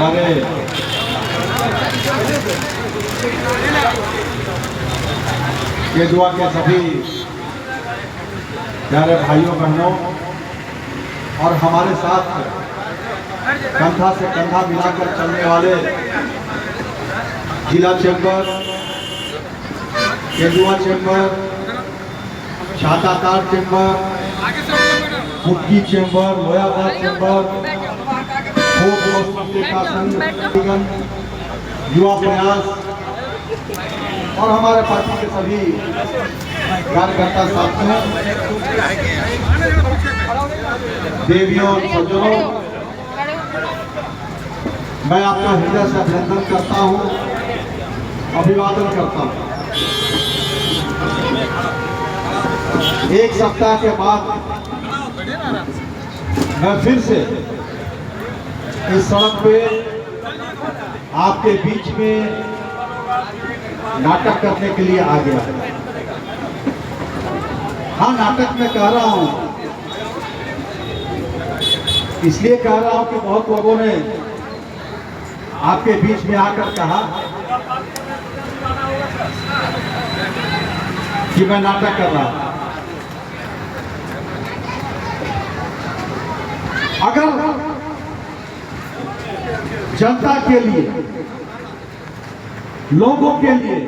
प्यारे केंदुआ के सभी प्यारे भाइयों बहनों और हमारे साथ कंधा से कंधा मिलाकर चलने वाले जिला चैम्बर, केंदुआ चैम्बर, छातातार चैम्बर, मुक्की चैम्बर, लोयाबाद चैम्बर, युवा प्रयास और हमारे पार्टी के सभी कार्यकर्ता साथियों, देवियों और सज्जनों, मैं आपका हृदय से अभिनंदन करता हूं, अभिवादन करता हूं। एक सप्ताह के बाद मैं फिर से इस सड़क पे आपके बीच में नाटक करने के लिए आ गया। हाँ, नाटक में कह रहा हूं, इसलिए कह रहा हूं कि बहुत लोगों ने आपके बीच में आकर कहा कि मैं नाटक कर रहा हूं। अगर जनता के लिए, लोगों के लिए,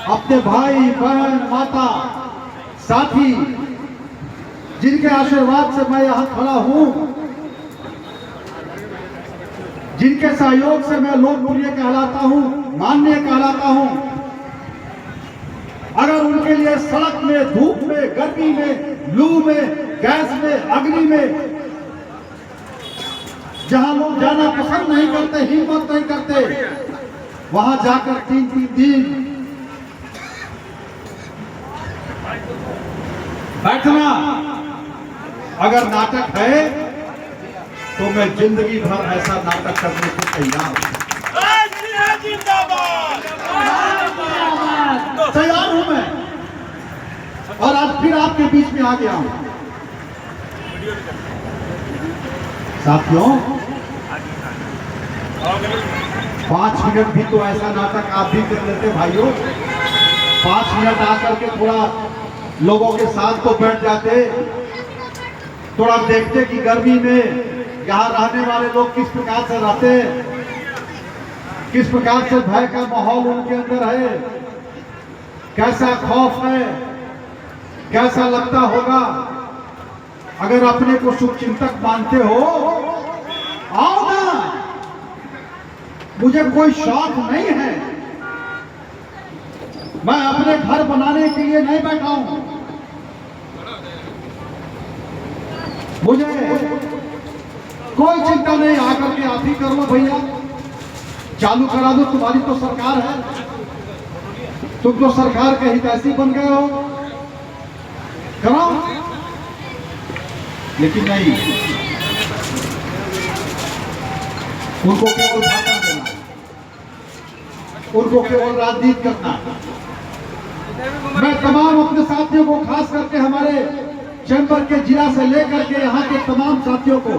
अपने भाई बहन माता साथी जिनके आशीर्वाद से मैं यहां खड़ा हूं, जिनके सहयोग से मैं लोकप्रिय कहलाता हूं, माननीय कहलाता हूं, अगर उनके लिए सड़क में, धूप में, गर्मी में, लू में, गैस में, अग्नि में, जहां लोग जाना पसंद नहीं करते, हिम्मत नहीं करते, वहां जाकर 3-3 दिन बैठना अगर नाटक है तो मैं जिंदगी भर ऐसा नाटक करने को तैयार हूं। तैयार हूं मैं, और आज फिर आपके बीच में आ गया हूं। साथियों, 5 मिनट भी तो ऐसा नाटक आप भी कर लेते भाइयों। 5 मिनट आकर के थोड़ा लोगों के साथ तो बैठ जाते, थोड़ा देखते कि गर्मी में यहाँ रहने वाले लोग किस प्रकार से रहते हैं, किस प्रकार से भय का माहौल उनके अंदर है, कैसा खौफ है, कैसा लगता होगा। अगर अपने को शुभचिंतक मानते हो, आओ ना, मुझे कोई शौक नहीं है, मैं अपने घर बनाने के लिए नहीं बैठा हूं, मुझे कोई चिंता नहीं, आकर के आप ही कर लो भैया, चालू करा दो, तुम्हारी तो सरकार है, तुम तो सरकार के हितैषी बन गए हो, कराओ। लेकिन नहीं, उनको केवल भाषण देना, उनको केवल राजनीति करना। मैं तमाम अपने साथियों को, खास करके हमारे चैम्बर के जिला से लेकर के यहाँ के तमाम साथियों को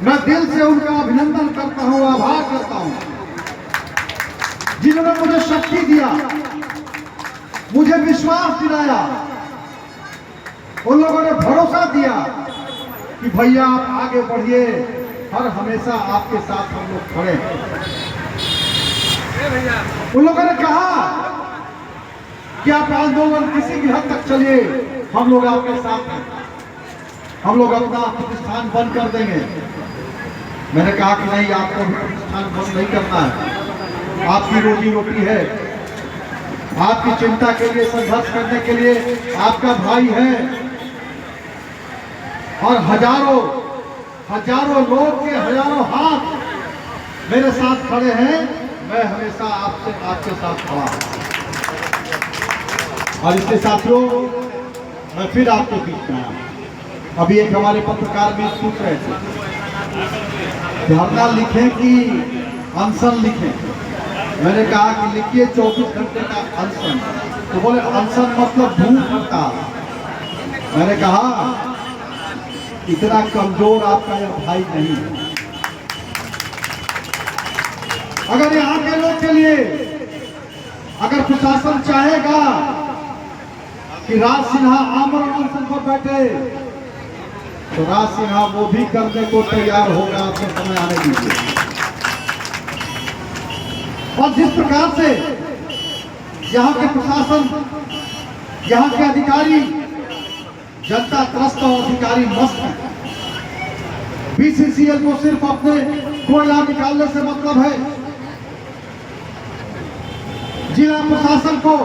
मैं दिल से उनका अभिनंदन करता हूँ, आभार करता हूँ, जिन्होंने मुझे शक्ति दिया, मुझे विश्वास दिलाया, उन लोगों ने भरोसा दिया कि भैया आप आगे बढ़िए, हर हमेशा आपके साथ हम लोग खड़े हैं। उन लोगों ने कहा कि आप आंदोलन किसी भी हद तक चलिए, हम लोग आपके साथ हैं, हम लोग अपना प्रतिष्ठान बंद कर देंगे। मैंने कहा कि नहीं, आपको भी प्रतिष्ठान बंद नहीं करना है, आपकी रोजी रोटी है, आपकी चिंता के लिए, संघर्ष करने के लिए आपका भाई है, और हजारों लोग के हजारों हाथ मेरे साथ खड़े हैं। मैं हमेशा आपके साथ खड़ा हूं। और इसके साथियों, मैं फिर आपके बीच में आया। अभी एक हमारे पत्रकार भी पूछ रहे थे, धरना लिखें कि अनशन लिखें। मैंने कहा कि लिखिए 24 घंटे का अनशन। तो बोले अनशन मतलब भूख हड़ताल। मैंने कहा इतना कमजोर आपका यह भाई नहीं है, अगर यहाँ के लोग के लिए अगर प्रशासन चाहेगा कि राज सिन्हा आमरण अनशन पर बैठे तो राज सिन्हा वो भी करने को तैयार होगा। आपको समय आने दीजिए। और जिस प्रकार से यहाँ के प्रशासन, यहाँ के अधिकारी जनता त्रस्त और अधिकारी मस्त है। बीसीसीएल को सिर्फ अपने कोयला निकालने से मतलब है। जिला प्रशासन को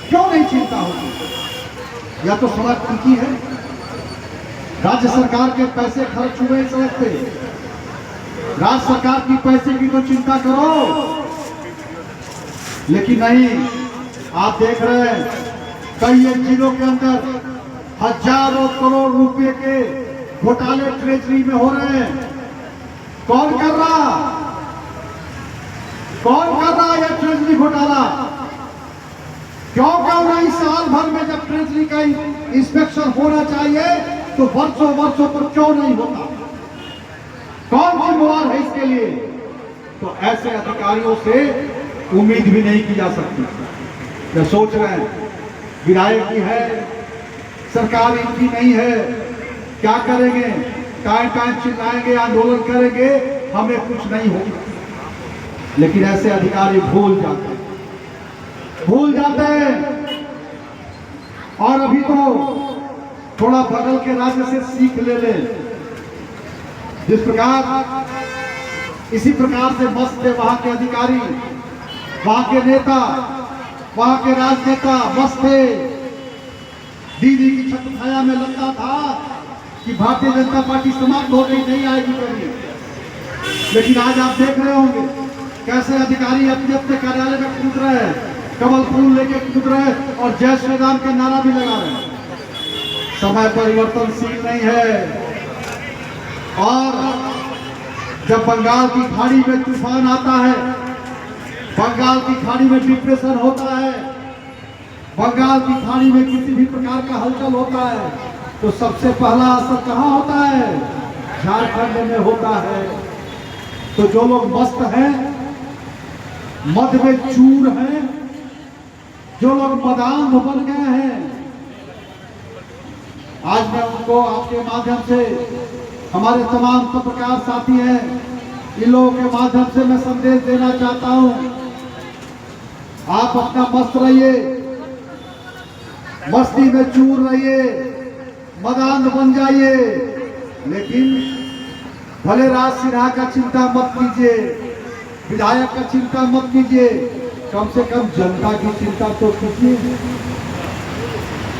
क्यों नहीं चिंता होती? या तो सड़क उनकी है, राज्य सरकार के पैसे खर्च हुए सड़क पे, राज्य सरकार की पैसे की तो चिंता करो। लेकिन नहीं, आप देख रहे हैं कई जिलों के अंदर हजारों करोड़ रुपए के घोटाले ट्रेजरी में हो रहे हैं। कौन कर रहा? कौन कर रहा है यह ट्रेजरी घोटाला? क्यों नहीं? साल भर में जब ट्रेजरी का इंस्पेक्शन होना चाहिए तो वर्षों वर्षों पर क्यों नहीं होता? कौन जिम्मेवार है इसके लिए? तो ऐसे अधिकारियों से उम्मीद भी नहीं की जा सकती। क्या सोच रहे हैं विधायक की है, सरकार इनकी नहीं है, क्या करेंगे? टाइम टाइम चिल्लाएंगे, आंदोलन करेंगे, हमें कुछ नहीं होगा। लेकिन ऐसे अधिकारी भूल जाते हैं, भूल जाते हैं। और अभी तो थोड़ा बगल के राज्य से सीख ले ले। जिस प्रकार इसी प्रकार से मस्त थे वहां के अधिकारी, वहां के नेता, वहां के राजनेता मस्त थे। दीदी की छत्र छाया में लगता था कि भारतीय जनता पार्टी समाप्त हो गई, नहीं आएगी कभी। लेकिन आज आप देख रहे होंगे कैसे अधिकारी अपने अपने कार्यालय में कूद रहे हैं, कमल फूल लेके कूद रहे हैं और जय श्री राम का नारा भी लगा रहे हैं। समय परिवर्तनशील नहीं है। और जब बंगाल की खाड़ी में तूफान आता है, बंगाल की खाड़ी में डिप्रेशन होता है, बंगाल की खाड़ी में किसी भी प्रकार का हलचल होता है, तो सबसे पहला असर कहाँ होता है? झारखंड में होता है। तो जो लोग मस्त हैं, मद में चूर हैं, जो लोग मदान बन गए हैं, आज मैं उनको आपके माध्यम से, हमारे तमाम पत्रकार साथी हैं, इन लोगों के माध्यम से मैं संदेश देना चाहता हूं। आप अपना मस्त रहिए, मस्ती में चूर रहिए, मदान बन जाइए, लेकिन भले राज सिन्हा का चिंता मत कीजिए, विधायक का चिंता मत कीजिए, कम से कम जनता की चिंता तो कीजिए।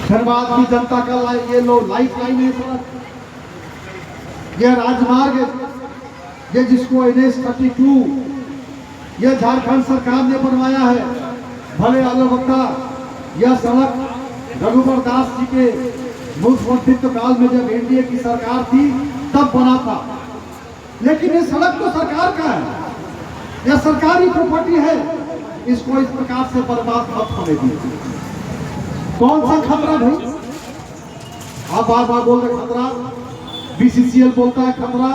धनबाद की जनता का ये लो लाइफ लाइन है सड़क, यह राजमार्ग, ये जिसको NH 32 यह झारखंड सरकार ने बनवाया है। भले अलबत्ता यह सड़क रघुवर दास जी के मुख्यमंत्रित्व काल में जब एनडीए की सरकार थी तब बना था, लेकिन ये सड़क तो सरकार का है, यह सरकारी प्रॉपर्टी है, इसको इस प्रकार से बर्बाद मत होने दीजिए। कौन सा खतरा भाई? आप बार बार बोल रहे खतरा, बीसीसीएल बोलता है खतरा,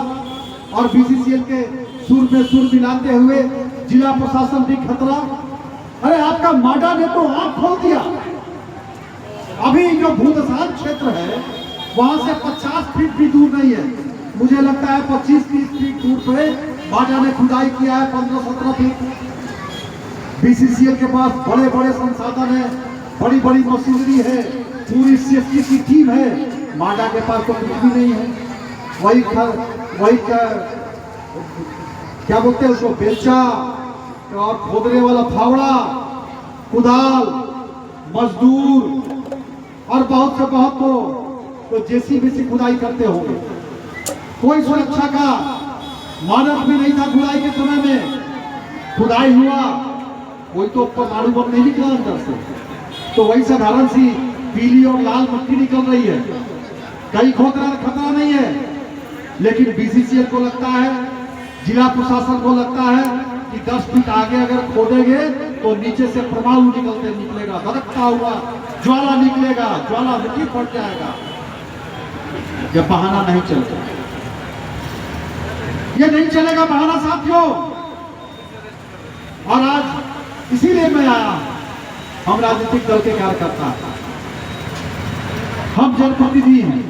और बीसीसीएल के सुर में सुर मिलाते हुए जिला प्रशासन भी खतरा। अरे आपका माडा ने तो आंख खोल दिया। अभी जो भूदसान क्षेत्र है वहां से 50 फीट भी दूर नहीं है, मुझे लगता है 25-30 फीट दूर पे माडा ने खुदाई किया है, 15-17 फीट। बीसीसीएल के पास बड़े बड़े संसाधन है, बड़ी बड़ी मशीनरी है, पूरी सेफ्टी की टीम है। माडा के पास तो कुछ भी नहीं है। वही क्या बोलते हैं उसको, बेलचा और खोदने वाला फावड़ा, कुदाल, मजदूर और बहुत से बहुत तो जेसीबी से खुदाई करते होंगे। कोई सुरक्षा का मानक भी नहीं था खुदाई के समय में। खुदाई हुआ, कोई तो परमाणु बम नहीं निकला अंदर से, तो वही साधारण सी पीली और लाल मिट्टी निकल रही है, कहीं खतरा नहीं है। लेकिन बीसीसीएल को लगता है, जिला प्रशासन को लगता है कि 10 फीट आगे अगर खोदेंगे तो नीचे से परमाणु निकलेगा, धड़कता हुआ ज्वाला निकलेगा, ज्वाला मिट्टी फट जाएगा। यह बहाना नहीं चलता, ये नहीं चलेगा बहाना साथियों। और आज इसीलिए मैं आया। हम राजनीतिक दल के कार्यकर्ता हैं, हम जनप्रतिनिधि हैं,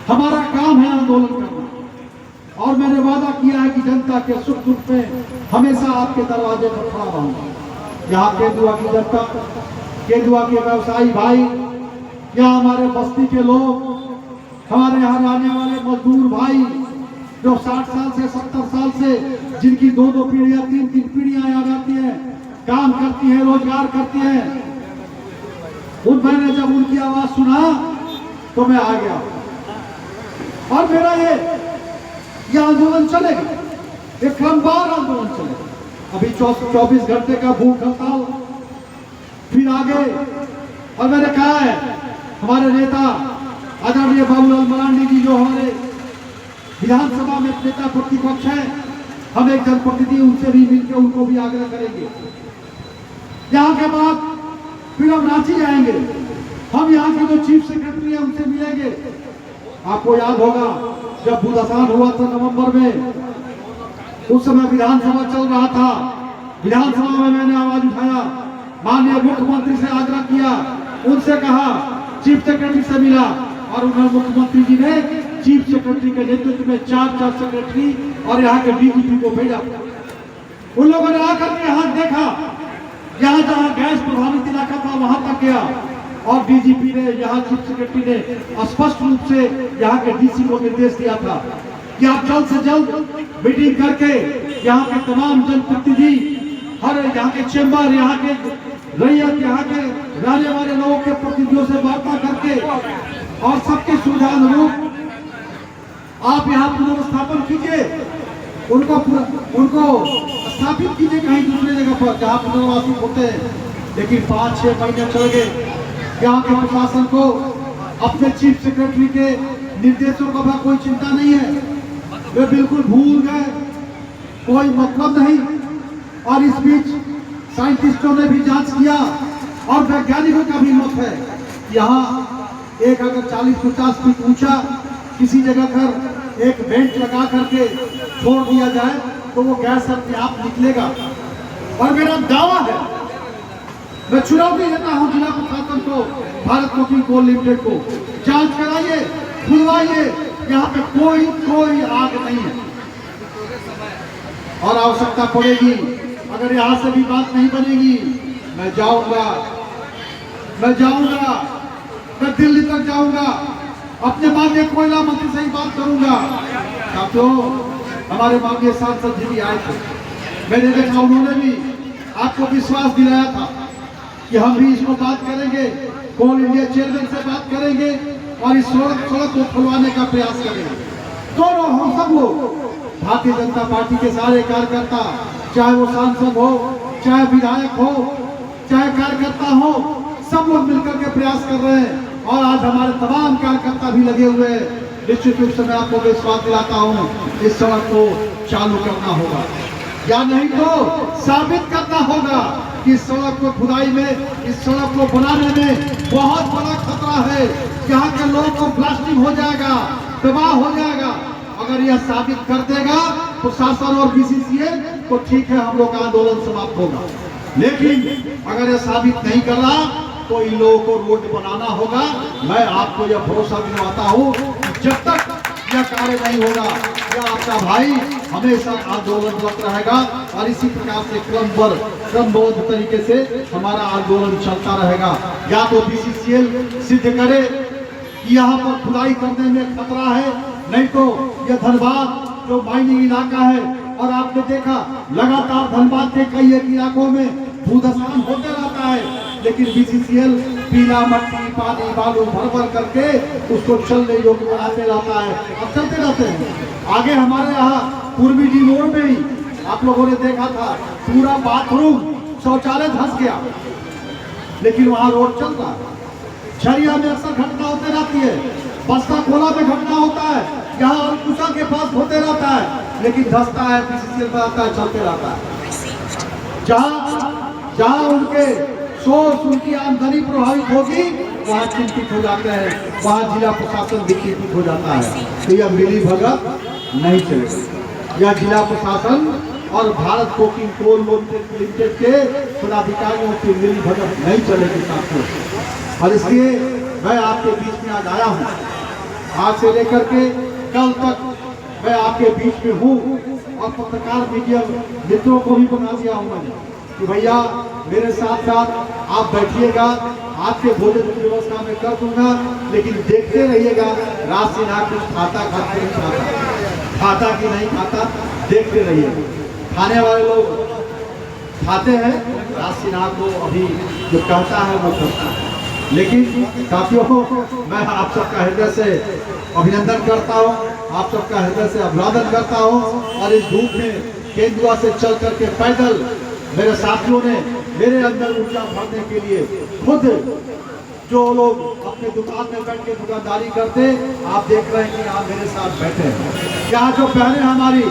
हमारा काम है आंदोलन करना और मैंने वादा किया है कि जनता के सुख दुख में हमेशा आपके दरवाजे पर खड़ा रहूंगा। यहाँ केंदुआ की जनता, केंदुआ के व्यवसायी भाई, यहाँ हमारे बस्ती के लोग, हमारे यहाँ रहने वाले मजदूर भाई जो 60 साल से 70 साल से जिनकी 2-2 पीढ़ियां 3-3 पीढ़ियां आ जाती हैं, काम करती है, रोजगार करती है, उन मैंने जब उनकी आवाज सुना तो मैं आ गया और मेरा ये आंदोलन चलेगा, ये क्रमवार आंदोलन चलेगा। अभी 24 घंटे का भूख हड़ताल, फिर आगे। और मैंने कहा है हमारे नेता आदरणीय बाबूलाल मरांडी जी जो हमारे विधानसभा में नेता प्रतिपक्ष है, हम एक जनप्रतिनिधि उनसे भी मिलकर उनको भी आग्रह करेंगे। यहाँ के बाद फिर हम रांची जाएंगे, हम यहाँ के जो चीफ सेक्रेटरी है उनसे मिलेंगे। आपको याद होगा जब भूदासान हुआ था नवंबर में, उस समय विधानसभा चल रहा था, विधानसभा में मैंने आवाज उठाया, माननीय मुख्यमंत्री से आग्रह किया, उनसे कहा, चीफ सेक्रेटरी से मिला और उन्होंने मुख्यमंत्री जी ने चीफ सेक्रेटरी के नेतृत्व में 4 सेक्रेटरी और यहाँ के डीजीपी को भेजा। उन लोगों ने आकर के यहाँ देखा, यहाँ जहाँ गैस प्रभावित इलाका था वहां तक गया और डीजीपी ने, यहाँ चीफ सेक्रेटरी ने स्पष्ट रूप से यहाँ के डीसी को निर्देश दिया था कि आप जल्द से जल्द मीटिंग करके यहाँ के तमाम जनप्रतिनिधि, हर यहाँ के चेंबर, यहाँ के रैयत, यहाँ के रहने वाले लोगों के प्रतिनिधियों से वार्ता करके और सबके सुविधा अनुरूप आप यहाँ पुनर्स्थापन कीजिए, उनको स्थापित कीजिए कहीं दूसरी जगह पर जहाँ पुनर्वासित होते हैं। लेकिन 5-6 महीने चल गए, यहाँ के प्रशासन को अपने चीफ सेक्रेटरी के निर्देशों का कोई चिंता नहीं है, वे बिल्कुल भूल गए, कोई मतलब नहीं। और इस बीच साइंटिस्टों ने भी जांच किया और वैज्ञानिकों का भी मत है, यहाँ एक अगर 40-50 फीट ऊंचा किसी जगह पर एक बेंच लगा करके छोड़ दिया जाए तो वो गैस अपने आप निकलेगा। और मेरा दावा है, मैं चुनौती देता हूं जिला प्रशासन को, भारत कोकिंग कोल लिमिटेड को, जांच कराइए, खुलवाइए, यहाँ पे कोई आग नहीं है। और आवश्यकता पड़ेगी, अगर यहाँ से भी बात नहीं बनेगी, मैं जाऊंगा, मैं दिल्ली तक जाऊंगा, अपने माननीय कोयला मंत्री से ही बात करूंगा। साथियों, हमारे माननीय सांसद जी भी आए थे, मैंने देखा उन्होंने भी आपको विश्वास दिलाया था कि हम भी इसको बात करेंगे, कोल इंडिया चेयरमैन से बात करेंगे और इस सड़क को खुलवाने का प्रयास करेंगे। दोनों हम सब लोग, भारतीय जनता पार्टी के सारे कार्यकर्ता, चाहे वो सांसद हो, चाहे विधायक हो, चाहे कार्यकर्ता हो, सब लोग मिलकर के प्रयास कर रहे हैं और आज हमारे तमाम कार्यकर्ता भी लगे हुए हैं। निश्चित रूप से मैं आपको विश्वास दिलाता हूँ, इस सड़क को चालू करना होगा या नहीं तो साबित करना होगा कि इस सड़क को खुदाई में, इस सड़क को बनाने में बहुत बड़ा खतरा है। यहाँ के लोगों को ब्लास्टिंग हो जाएगा, तबाह हो जाएगा। अगर यह साबित कर देगा प्रशासन और बीसीसीएल तो ठीक है, हम लोग का आंदोलन समाप्त होगा। लेकिन अगर यह साबित नहीं कर रहा तो इन लोगों को रोड बनाना होगा। मैं आपको यह भरोसा दिलवाता हूँ कि जब तक यह कार्य नहीं होगा, यह आपका भाई हमेशा आंदोलनरत रहेगा और इसी प्रकार से क्रमबद्ध तरीके से हमारा आंदोलन चलता रहेगा। या तो बीसीसीएल सिद्ध करे कि यहाँ पर खुदाई करने में खतरा है, नहीं तो यह धनबाद जो माइनिंग इलाका है, और आपने देखा लगातार धनबाद के कई एक इलाकों में भूधसान होते रहता है, लेकिन बीसीसीएल पीला मट्टी, पानी, बालू भर करके उसको चलने योग्य बनाते रहता है और चलते रहते हैं। आगे हमारे यहाँ पूर्वी डी रोड में ही आप लोगों ने देखा था, पूरा बाथरूम शौचालय धंस गया, लेकिन वहाँ रोड चल रहा है। छरिया में अक्सर घटना होते रहती है, बस्ता कोला में घटना होता है, यहाँ अंकुशा के पास होते रहता है, लेकिन धंसता है, बीसीसीएल बनाता है, चलते रहता है। जहाँ उनके सोर्स, उनकी आमदनी प्रभावित होगी, वहाँ चिंतित हो जाते हैं, वहाँ जिला प्रशासन भी चिंतित हो जाता है। तो यह मिली भगत नहीं चलेगा, यह जिला प्रशासन और भारत कोकिंग कोल लिमिटेड के पदाधिकारियों की मिली भगत नहीं चलेगी साथियों। और इसलिए मैं आपके बीच में आज आया हूँ। आज से लेकर के कल तक मैं आपके बीच में हूँ और पत्रकार मीडिया मित्रों को भी बना दिया हूँ मैंने कि भैया मेरे साथ साथ आप बैठिएगा, आपके भोजन की व्यवस्था में कर दूंगा, लेकिन देखते रहिएगा राज सिन्हा कुछ खाता खाते नहीं खाता कि नहीं खाता, देखते रहिए। खाने वाले लोग खाते हैं, राज सिन्हा को अभी जो कहता है वो करता है। लेकिन साथियों मैं आप सबका हृदय से अभिनंदन करता हूँ, आप सबका हृदय से अभिवादन करता हूँ। और इस धूप में केंदुआ से चल करके पैदल मेरे साथियों ने मेरे अंदर ऊर्जा भरने के लिए खुद जो लोग अपने दुकान में बैठ के दुकानदारी करते, आप देख रहे हैं कि आप मेरे साथ बैठे हैं। यहाँ जो बहनें हमारी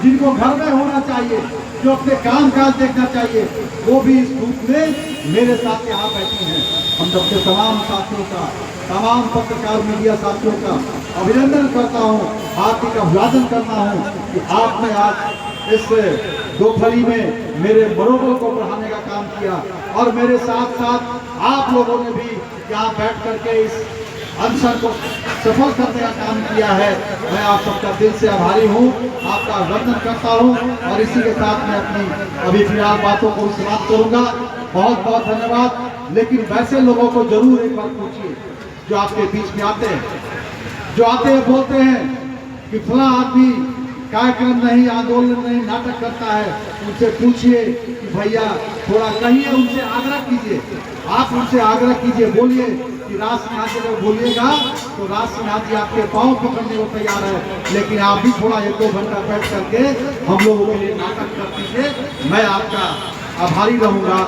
जिनको घर में होना चाहिए, जो अपने काम काज देखना चाहिए, वो भी इस धूप में मेरे साथ यहाँ बैठी हैं। हम सबके तमाम साथियों का, तमाम पत्रकार मीडिया साथियों का अभिनंदन करता हूँ, हार्दिक अभिवादन करता हूँ कि आपने आज इस दोपहरी में मेरे मनोबल को बढ़ाने का काम किया और मेरे साथ साथ आप लोगों ने भी यहाँ बैठ करके इस अवसर को सफल करने का काम किया है। मैं आप सबका दिल से आभारी हूँ, आपका अभिनंदन करता हूँ। और इसी के साथ मैं अपनी अभी फिलहाल बातों को समाप्त करूँगा। बहुत बहुत धन्यवाद। लेकिन वैसे लोगों को जरूर एक बार पूछिए जो आपके बीच में आते हैं, जो आते हैं बोलते हैं कि फला आदमी कार्यक्रम नहीं, आंदोलन नहीं, नाटक करता है, उनसे पूछिए कि भैया थोड़ा कहिए, उनसे आग्रह कीजिए, आप उनसे आग्रह कीजिए, बोलिए कि राज सिन्हा जी जब बोलिएगा तो राज सिन्हा जी आपके पाँव पकड़ने को तैयार है, लेकिन आप भी थोड़ा 1-2 घंटा बैठ करके हम लोगों के लिए नाटक कर दीजिए। मैं आपका आभारी रहूँगा,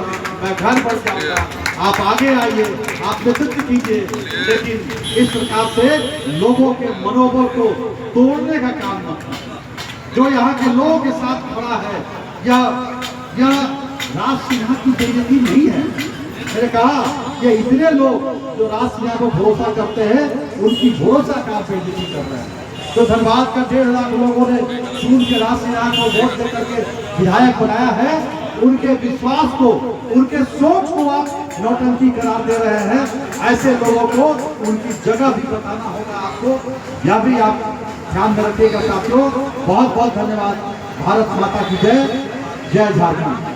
मैं घर बढ़ जाऊँगा। आप आगे आइए, आप नेतृत्व कीजिए, लेकिन इस प्रकार से लोगों के मनोबल को तोड़ने का काम न कीजिए। जो यहाँ के लोगों के साथ खड़ा है, यह राज सिन्हा की बेइज्जती नहीं है। मैंने कहा ये इतने लोग जो राज सिन्हा को भरोसा करते हैं, उनकी भरोसा का बेइज्जती कर रहे हैं। जो धनबाद का 1.5 लाख लोगों ने चुन के राज सिन्हा को वोट देकर के विधायक बनाया है, उनके विश्वास को, उनके सोच को आप नौटंकी करार दे रहे हैं। ऐसे लोगों को उनकी जगह भी बताना होगा आपको, यह भी आप ध्यान में रखिएगा साथियों। बहुत बहुत धन्यवाद। भारत माता की जय, जय झारखंड।